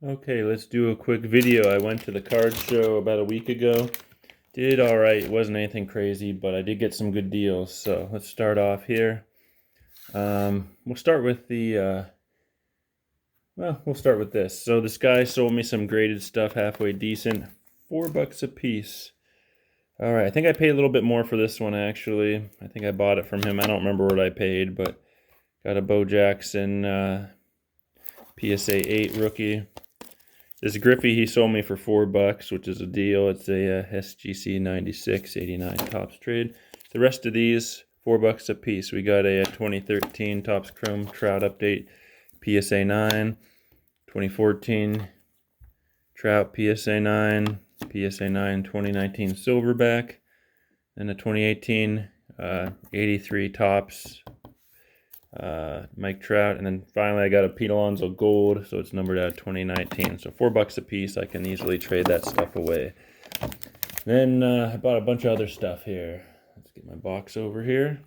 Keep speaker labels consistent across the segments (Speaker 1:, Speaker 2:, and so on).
Speaker 1: Okay, let's do a quick video. I went to the card show about a week ago. Did all right. It wasn't anything crazy, but I did get some good deals. So let's start off here. We'll start with we'll start with this. So this guy sold me some graded stuff, halfway decent, $4 a piece. All right, I think I paid a little bit more for this one actually. I think I bought it from him. I don't remember what I paid, but got a Bo Jackson PSA 8 rookie. This Griffey he sold me for $4, which is a deal. It's a SGC 96 89 Topps trade. The rest of these, $4 a piece. We got a 2013 Topps Chrome Trout Update PSA 9, 2014 Trout PSA 9, PSA 9 2019 Silverback, and a 2018 83 Topps Mike Trout, and then finally I got a Pete Alonso Gold, so it's numbered out of 2019. So $4 a piece. I can easily trade that stuff away. Then I bought a bunch of other stuff here. Let's get my box over here.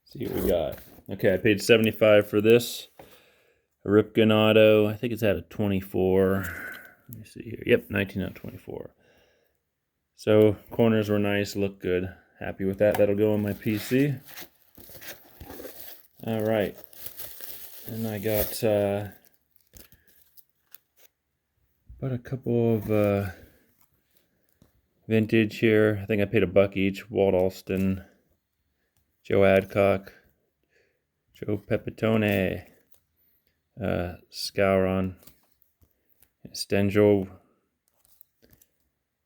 Speaker 1: See what we got. Okay, I paid $75 for this. A Ripken Auto. I think it's out of 24. Let me see here. Yep, 19 out of 24. So corners were nice, look good. Happy with that. That'll go on my PC. All right, and I got a couple of vintage here. I think I paid $1 each. Walt Alston, Joe Adcock, Joe Pepitone, Scouron, Stenjo,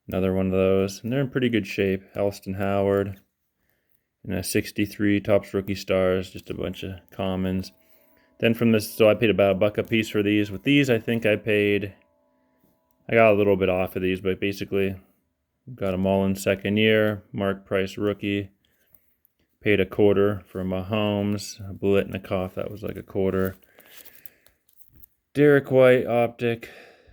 Speaker 1: another one of those, and they're in pretty good shape. Alston Howard. And a 63 Topps Rookie Stars, just a bunch of commons. Then from this, so I paid about $1 a piece for these. With these, I think I got a little bit off of these, but basically got them all in second year. Mark Price rookie. Paid $0.25 for Mahomes. Biletnikoff, that was like $0.25. Derek White optic.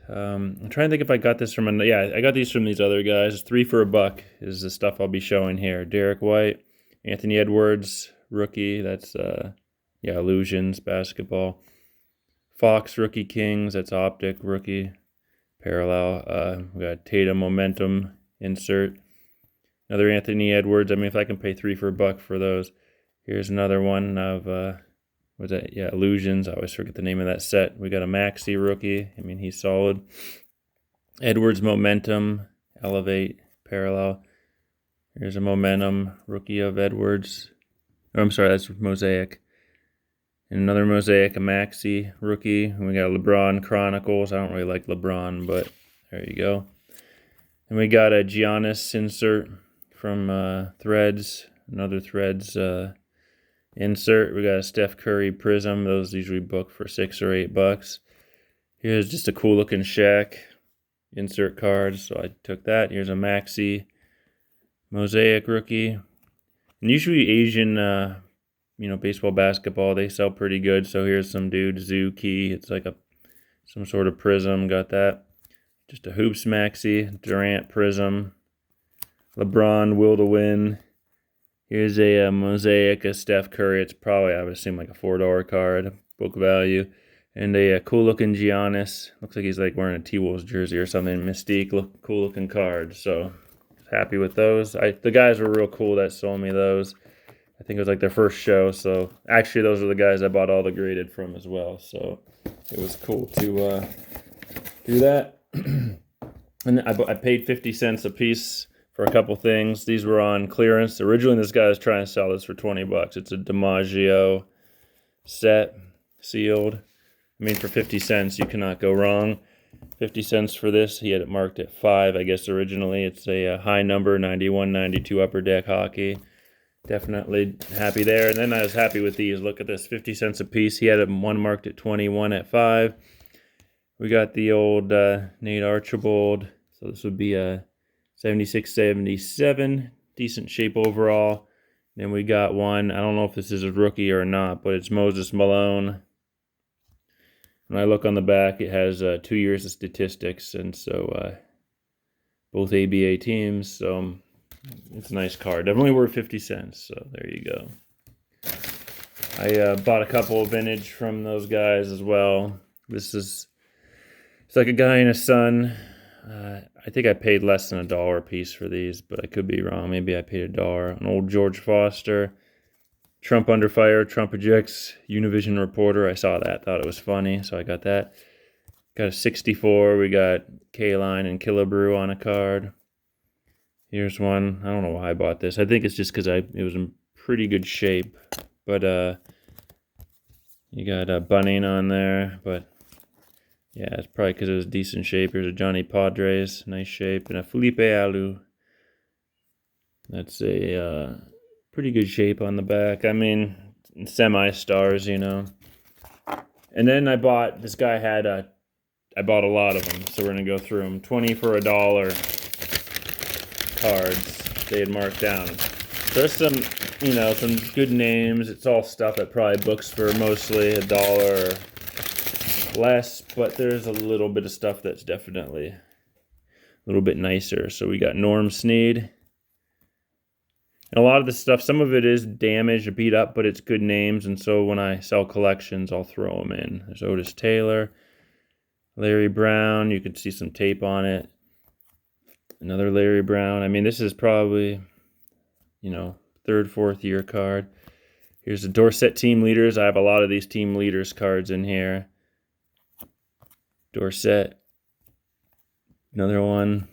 Speaker 1: I'm trying to think if I got this from I got these from these other guys. 3 for $1 is the stuff I'll be showing here. Derek White. Anthony Edwards, rookie. That's, Illusions, basketball. Fox, rookie Kings. That's optic, rookie. Parallel. We got Tatum Momentum insert. Another Anthony Edwards. I mean, if I can pay 3 for $1 for those. Here's another one of, what's that? Yeah, Illusions. I always forget the name of that set. We got a Maxey rookie. I mean, he's solid. Edwards Momentum, Elevate, Parallel. Here's a Momentum rookie of Edwards. Oh, I'm sorry, that's Mosaic. And another Mosaic, a Maxey rookie. And we got a LeBron Chronicles. I don't really like LeBron, but there you go. And we got a Giannis insert from Threads. Another Threads insert. We got a Steph Curry Prism. Those usually book for $6 or $8. Here's just a cool looking Shaq insert card. So I took that. Here's a Maxey Mosaic rookie. And usually Asian, baseball, basketball, they sell pretty good. So here's some dude, Zuki. It's like some sort of prism. Got that. Just a Hoops Maxey, Durant Prism. LeBron Will to Win. Here's a Mosaic, a Steph Curry. It's probably, I would assume, like a $4 card, book value. And a cool looking Giannis. Looks like he's like wearing a T-Wolves jersey or something. Mystique, cool looking card. So happy with those. The guys were real cool that sold me those. I think it was like their first show. So actually, those are the guys I bought all the graded from as well. So it was cool to do that. And I paid 50 cents a piece for a couple things. These were on clearance. Originally, this guy was trying to sell this for $20. It's a DiMaggio set, sealed. I mean, for 50 cents, you cannot go wrong. 50 cents for this. He had it marked at 5, I guess, originally. It's a high number, 91, 92 Upper Deck Hockey. Definitely happy there. And then I was happy with these. Look at this, 50 cents a piece. He had one marked at 21 at 5. We got the old Nate Archibald. So this would be a 76, 77. Decent shape overall. Then we got one. I don't know if this is a rookie or not, but it's Moses Malone. When I look on the back, it has 2 years of statistics, and so both ABA teams. So it's a nice card. Definitely worth 50 cents. So there you go. I bought a couple of vintage from those guys as well. This is It's like a guy and a son. I think I paid less than $1 a piece for these, but I could be wrong. Maybe I paid $1. An old George Foster. Trump Under Fire, Trump Ejects, Univision Reporter. I saw that, thought it was funny, so I got that. Got a 64. We got K-Line and Killebrew on a card. Here's one. I don't know why I bought this. I think it's just because it was in pretty good shape. But you got a Bunning on there. But yeah, it's probably because it was decent shape. Here's a Johnny Padres, nice shape, and a Felipe Alou. That's a pretty good shape on the back. I mean, semi-stars, you know. And then I bought, this guy had I bought a lot of them, so we're going to go through them. 20 for $1 cards they had marked down. There's some, you know, some good names. It's all stuff at probably books for mostly $1 or less, but there's a little bit of stuff that's definitely a little bit nicer. So we got Norm Snead. And a lot of the stuff, some of it is damaged or beat up, but it's good names. And so when I sell collections, I'll throw them in. There's Otis Taylor, Larry Brown. You can see some tape on it. Another Larry Brown. I mean, this is probably, you know, third, fourth year card. Here's the Dorsett Team Leaders. I have a lot of these Team Leaders cards in here. Dorsett. Another one.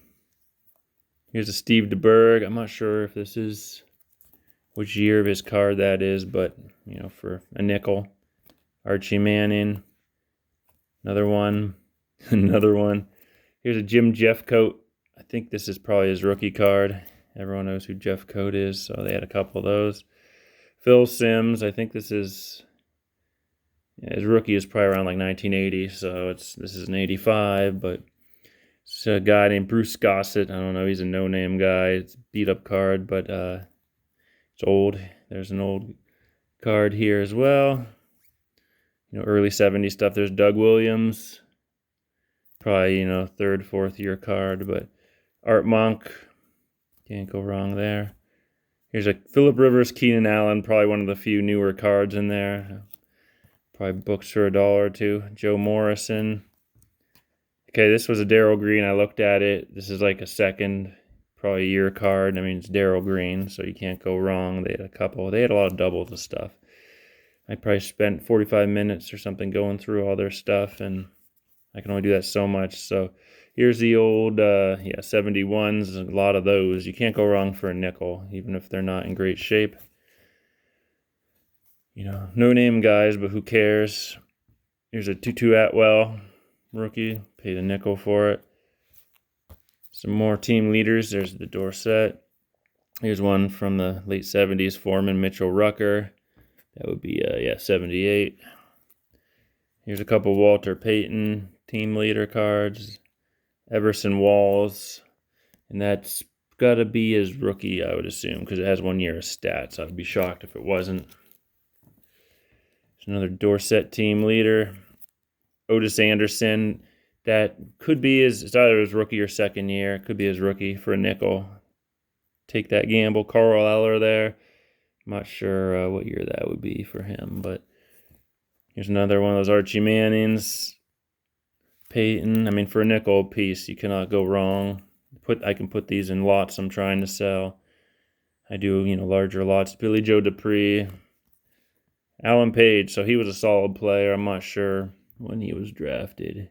Speaker 1: Here's a Steve DeBerg. I'm not sure if this is which year of his card that is, but, you know, for a nickel. Archie Manning. Another one. Another one. Here's a Jim Jeffcoat. I think this is probably his rookie card. Everyone knows who Jeffcoat is, so they had a couple of those. Phil Simms. I think this is, yeah, his rookie is probably around like 1980, so this is an 85, but it's a guy named Bruce Gossett. I don't know. He's a no-name guy. It's a beat-up card, but it's old. There's an old card here as well. You know, early 70s stuff. There's Doug Williams. Probably, you know, third, fourth year card, but Art Monk. Can't go wrong there. Here's a Phillip Rivers, Keenan Allen. Probably one of the few newer cards in there. Probably books for $1 or $2. Joe Morrison. Okay, this was a Darryl Green. I looked at it. This is like a second, probably year card. I mean, it's Darryl Green, so you can't go wrong. They had a couple. They had a lot of doubles of stuff. I probably spent 45 minutes or something going through all their stuff, and I can only do that so much. So here's the old, 71s. A lot of those. You can't go wrong for a nickel, even if they're not in great shape. You know, no-name guys, but who cares? Here's a Tutu Atwell rookie. Paid a nickel for it. Some more Team Leaders. There's the Dorsett. Here's one from the late 70s. Foreman Mitchell Rucker. That would be, 78. Here's a couple Walter Payton Team Leader cards. Everson Walls. And that's got to be his rookie, I would assume, because it has 1 year of stats. I'd be shocked if it wasn't. There's another Dorsett Team Leader. Otis Anderson. That could be it's either his rookie or second year. It could be his rookie for a nickel. Take that gamble. Carl Eller there. I'm not sure what year that would be for him, but here's another one of those Archie Mannings. Peyton. I mean, for a nickel piece, you cannot go wrong. I can put these in lots I'm trying to sell. I do, you know, larger lots. Billy Joe Dupree. Alan Page. So he was a solid player. I'm not sure when he was drafted.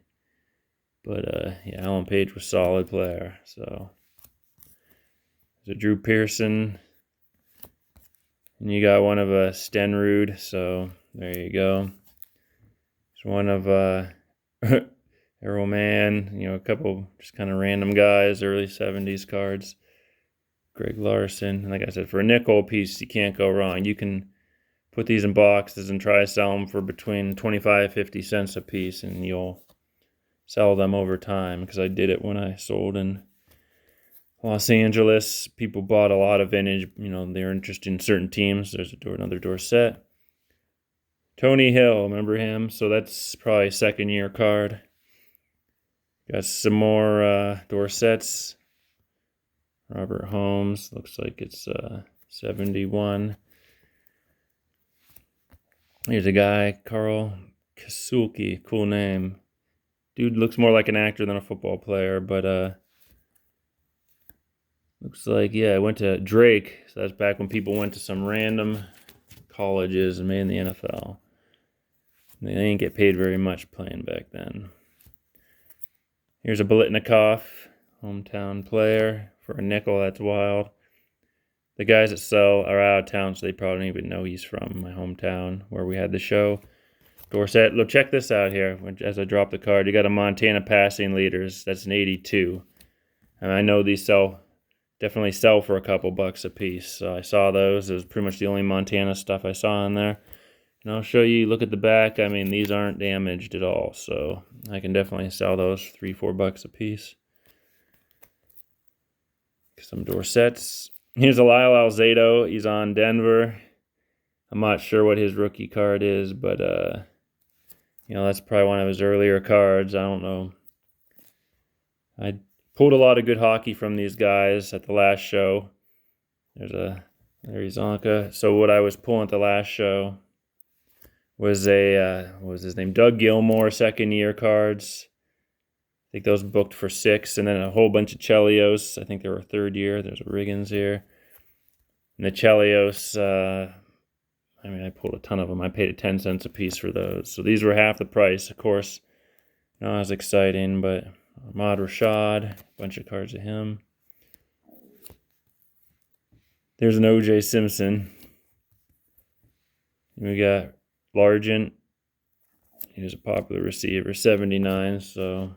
Speaker 1: But, yeah, Alan Page was a solid player. So, there's a Drew Pearson. And you got one of a Stenrud. So, there you go. There's one of Errol Mann. You know, a couple just kind of random guys, early 70s cards. Greg Larson. And like I said, for a nickel piece, you can't go wrong. You can put these in boxes and try to sell them for between 25 50 cents a piece, and you'll sell them over time, because I did it when I sold in Los Angeles. People bought a lot of vintage. You know, they're interested in certain teams. There's another Dorsett. Tony Hill, remember him? So that's probably a second year card. Got some more Dorsetts. Robert Holmes, looks like it's 71. Here's a guy, Carl Kasulki, cool name. Dude looks more like an actor than a football player, but looks like, yeah, I went to Drake. So that's back when people went to some random colleges and made in the NFL. They didn't get paid very much playing back then. Here's a Biletnikoff, hometown player for a nickel. That's wild. The guys that sell are out of town, so they probably don't even know he's from my hometown where we had the show. Dorsett. Look, check this out here. As I drop the card, you got a Montana passing leaders. That's an 82. And I know these definitely sell for a couple bucks a piece. So I saw those. It was pretty much the only Montana stuff I saw in there. And I'll show you, look at the back. I mean, these aren't damaged at all. So I can definitely sell those $3-4 a piece. Some Dorsetts. Here's a Lyle Alzado. He's on Denver. I'm not sure what his rookie card is, but that's probably one of his earlier cards. I don't know. I pulled a lot of good hockey from these guys at the last show. There's Zonka. So what I was pulling at the last show was what was his name? Doug Gilmour, second year cards. I think those booked for 6, and then a whole bunch of Chelios. I think they were third year. There's a Riggins here. And the Chelios, I pulled a ton of them. I paid 10 cents a piece for those. So these were half the price, of course. Not as exciting, but Ahmad Rashad, a bunch of cards of him. There's an O.J. Simpson. We got Largent. He was a popular receiver, 79, so...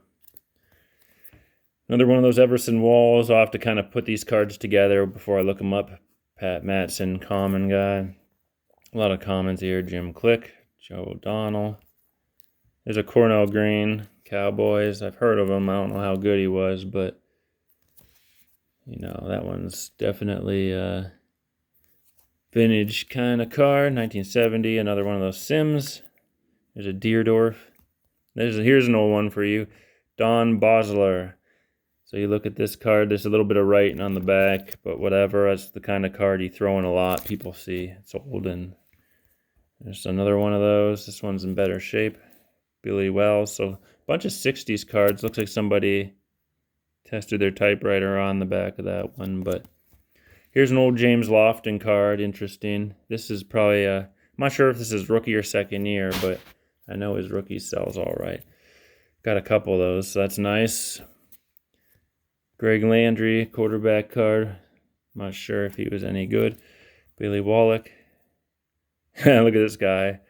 Speaker 1: Another one of those Everson Walls. I'll have to kind of put these cards together before I look them up. Pat Matson, common guy. A lot of commons here. Jim Click, Joe O'Donnell. There's a Cornell Green, Cowboys. I've heard of him. I don't know how good he was, but that one's definitely a vintage kind of card. 1970. Another one of those Sims. There's a Deerdorf. Here's an old one for you. Don Bosler. So you look at this card, there's a little bit of writing on the back, but whatever. That's the kind of card you throw in a lot. People see it's old, and there's another one of those. This one's in better shape. Billy Wells. So a bunch of 60s cards. Looks like somebody tested their typewriter on the back of that one. But here's an old James Lofton card. Interesting. This is probably I'm not sure if this is rookie or second year, but I know his rookie sells all right. Got a couple of those, so that's nice. Greg Landry, quarterback card. Not sure if he was any good. Billy Wallach. Look at this guy.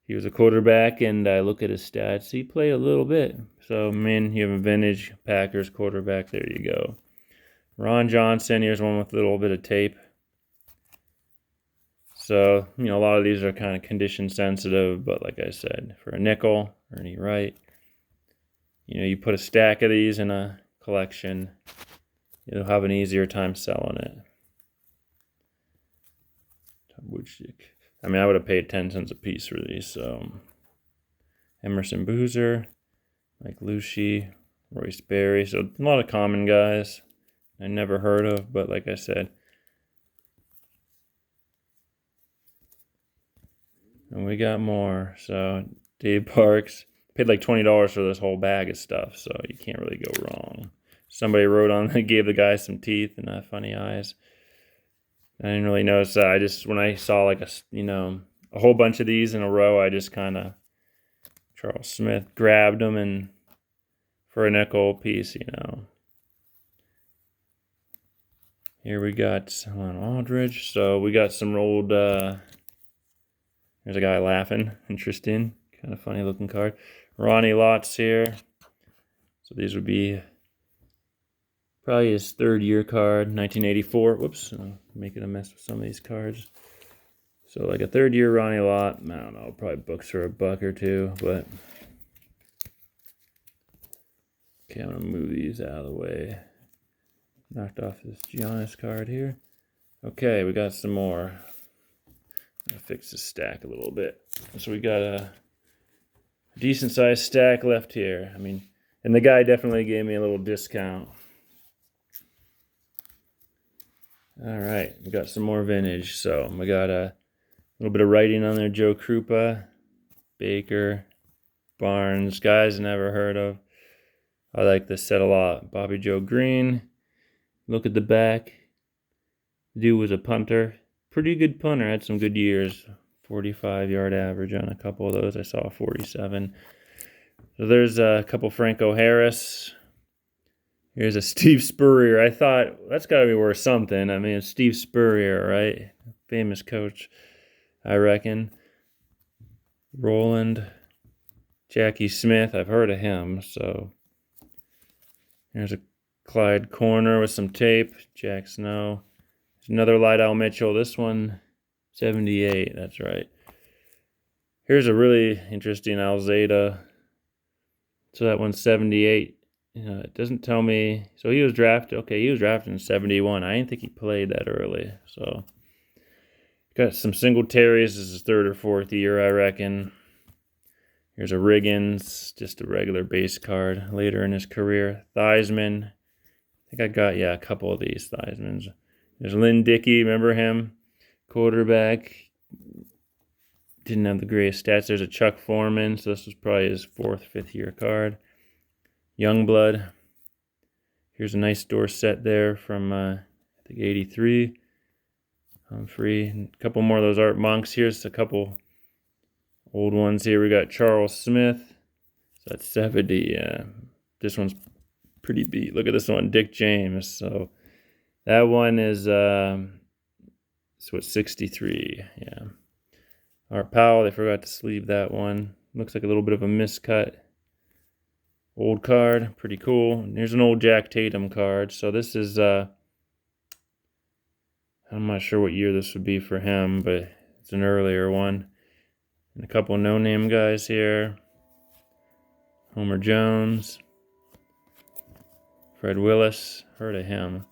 Speaker 1: He was a quarterback, and I look at his stats. He played a little bit. So, you have a vintage Packers quarterback. There you go. Ron Johnson. Here's one with a little bit of tape. So, a lot of these are kind of condition sensitive, but like I said, for a nickel, Ernie Wright, you put a stack of these in a collection, you'll have an easier time selling it. I would have paid 10 cents a piece for these. So Emerson Boozer, Mike Lucy, Royce Berry. So a lot of common guys I never heard of, but like I said. And we got more. So Dave Parks. Paid like $20 for this whole bag of stuff, so you can't really go wrong. Somebody wrote on, gave the guy some teeth and funny eyes. I didn't really notice that. When I saw like a whole bunch of these in a row, I just kind of, Charles Smith, grabbed them and for a nickel piece, Here we got Aldridge. So we got some old, there's a guy laughing. Interesting. Kind of funny looking card. Ronnie Lott's here. So these would be probably his third year card, 1984. Whoops, I'm making a mess with some of these cards. So like a third year Ronnie Lott, I don't know, probably books for $1 or $2, but okay, I'm gonna move these out of the way. Knocked off this Giannis card here. Okay, we got some more. I'll fix the stack a little bit. So we got a decent sized stack left here. And the guy definitely gave me a little discount. All right, we got some more vintage. So we got a little bit of writing on there. Joe Krupa, Baker, Barnes, guys I never heard of. I like this set a lot. Bobby Joe Green. Look at the back. Dude was a punter. Pretty good punter. Had some good years. 45-yard average on a couple of those. I saw 47. So there's a couple Franco Harris. Here's a Steve Spurrier. I thought, that's got to be worth something. I mean, it's Steve Spurrier, right? Famous coach, I reckon. Roland. Jackie Smith. I've heard of him, so. Here's a Clyde Corner with some tape. Jack Snow. There's another Lydell Mitchell. This one, 78. That's right. Here's a really interesting Alzada. So that one's 78. It doesn't tell me. So he was drafted. Okay, he was drafted in 71. I didn't think he played that early. So got some Singletaries. This is his third or fourth year, I reckon. Here's a Riggins, just a regular base card later in his career. Theismann. I think I got, a couple of these Theismanns. There's Lynn Dickey, remember him? Quarterback. Didn't have the greatest stats. There's a Chuck Foreman, so this was probably his fourth, fifth year card. Youngblood. Here's a nice Dorsett there from, I think, 83. Humphrey. A couple more of those Art Monks. Here's a couple old ones here. We got Charles Smith. So that's 70. This one's pretty beat. Look at this one, Dick James. So that one is, so it's 63. Yeah. Art Powell, they forgot to sleeve that one. Looks like a little bit of a miscut. Old card, pretty cool. And here's an old Jack Tatum card. So this is, I'm not sure what year this would be for him, but it's an earlier one. And a couple no-name guys here. Homer Jones. Fred Willis, heard of him.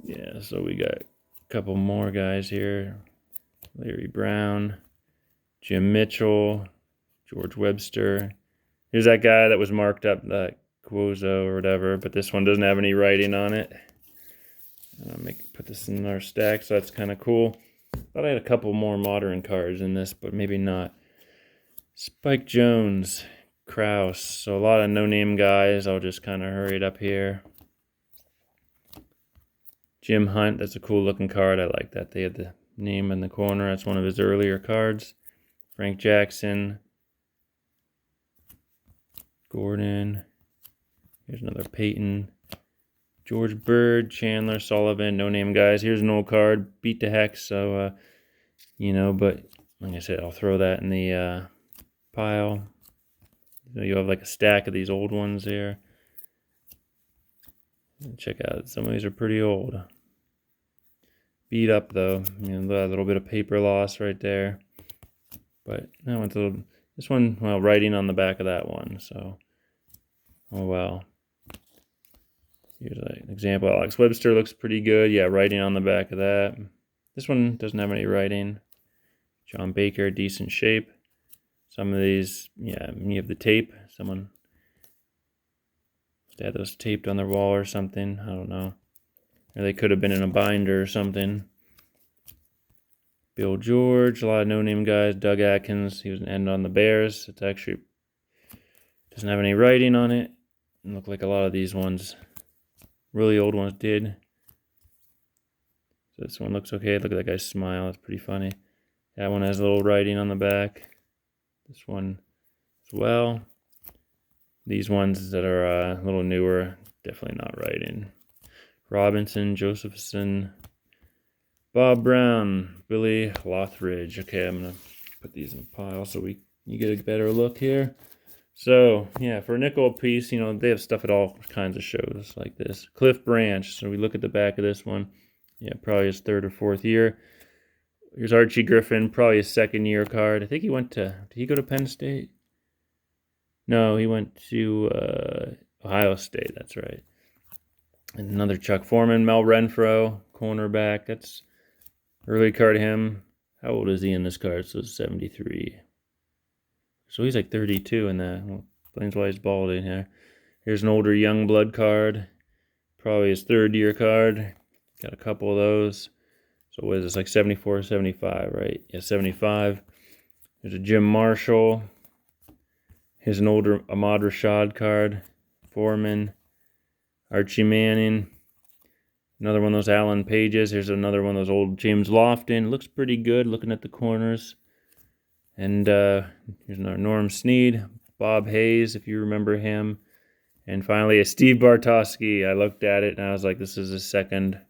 Speaker 1: Yeah, so we got a couple more guys here. Larry Brown, Jim Mitchell, George Webster. Here's that guy that was marked up, that Quozo or whatever, but this one doesn't have any writing on it. Put this in our stack, so that's kind of cool. Thought I had a couple more modern cards in this, but maybe not. Spike Jones, Kraus. So a lot of no-name guys. I'll just kind of hurry it up here. Jim Hunt, that's a cool looking card. I like that. They had the name in the corner. That's one of his earlier cards. Frank Jackson. Gordon. Here's another Peyton. George Bird, Chandler, Sullivan, no-name guys. Here's an old card. Beat the heck, so, but like I said, I'll throw that in the pile. So you have like a stack of these old ones here. Check out, some of these are pretty old. Beat up though, a little bit of paper loss right there. But that one's this one, well, writing on the back of that one, so, oh well. Here's an example. Alex Webster looks pretty good. Yeah, writing on the back of that. This one doesn't have any writing. John Baker, decent shape. Some of these, you have the tape. Someone had those taped on their wall or something. I don't know. Or they could have been in a binder or something. Bill George, a lot of no-name guys. Doug Atkins, he was an end on the Bears. It's actually doesn't have any writing on it. And look like a lot of these ones, really old ones, did. So this one looks okay. Look at that guy's smile. It's pretty funny. That one has a little writing on the back. This one as well. These ones that are a little newer, definitely not writing. Robinson, Josephson, Bob Brown, Billy Lothridge. Okay, I'm going to put these in a pile so you get a better look here. So, yeah, for a nickel a piece, they have stuff at all kinds of shows like this. Cliff Branch. So we look at the back of this one. Yeah, probably his third or fourth year. Here's Archie Griffin, probably his second year card. I think did he go to Penn State? No, he went to Ohio State, that's right. And another Chuck Foreman, Mel Renfro, cornerback. That's early card him. How old is he in this card? So it's 73. So he's like 32 in that. Well, explains why he's balding here. Here's an older Youngblood card. Probably his third year card. Got a couple of those. So what is this, like 74, 75, right? Yeah, 75. There's a Jim Marshall. Here's an older Ahmad Rashad card. Foreman. Archie Manning. Another one of those Alan Pages. Here's another one of those old James Lofton. Looks pretty good looking at the corners. And here's another Norm Snead. Bob Hayes, if you remember him. And finally, a Steve Bartosky. I looked at it and I was like, this is his second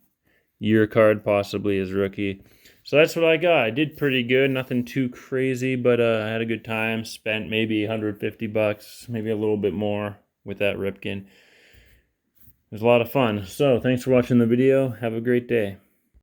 Speaker 1: year card, possibly his rookie. So that's what I got. I did pretty good. Nothing too crazy, but I had a good time. Spent maybe $150, maybe a little bit more with that Ripken. It was a lot of fun. So thanks for watching the video. Have a great day.